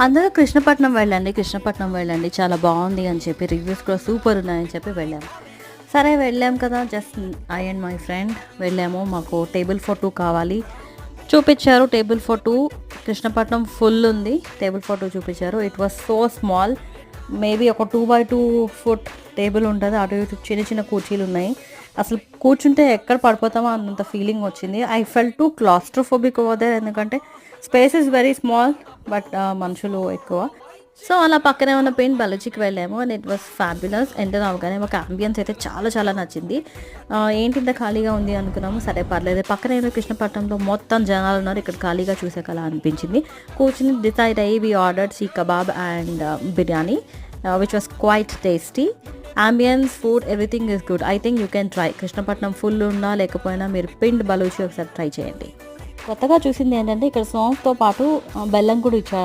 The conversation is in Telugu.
అందరూ కృష్ణపట్నం వెళ్ళండి చాలా బాగుంది అని చెప్పి, రివ్యూస్ కూడా సూపర్ ఉన్నాయని చెప్పి వెళ్ళాము. సరే వెళ్ళాం కదా, just I and my friend వెళ్ళాము. మాకు టేబుల్ ఫర్ 2 కావాలి చూపించారు. టేబుల్ ఫర్ 2 కృష్ణపట్నం ఫుల్ ఉంది. టేబుల్ ఫర్ 2 చూపించారు. It was so small, maybe ఒక 2x2 ఫుట్ టేబుల్ ఉంటుంది. అటు ఇటు చిన్న చిన్న కుర్చీలు ఉన్నాయి. అసలు కూర్చుంటే ఎక్కడ పడిపోతామో అన్నంత ఫీలింగ్ వచ్చింది. I felt too claustrophobic over there, ఎందుకంటే space is very small but మనుషులు ఎక్కువ. సో అలా పక్కనే ఉన్న పెయింట్ బలూచికి వెళ్ళాము and it was fabulous. Enter అవగానే మాకు అంబియన్స్ అయితే చాలా చాలా నచ్చింది. ఏంటి ఇంత ఖాళీగా ఉంది అనుకున్నాము. సరే పర్లేదు, పక్కనే కృష్ణపట్నంలో మొత్తం జనాలు ఉన్నారు, ఇక్కడ ఖాళీగా చూసాక అలా అనిపించింది. కూర్చుని డిసైడ్ అయ్యి we ordered sea kebab and biryani which was quite tasty. Ambience, food, everything is good. I think you can try. Krishnapatnam full ఉన్నా లేకపోయినా మీరు పిండ్ బలూచి ఒకసారి ట్రై చేయండి. కొత్తగా చూసింది ఏంటంటే ఇక్కడ సాంగ్స్తో పాటు బెల్లం కూడా ఇచ్చారు.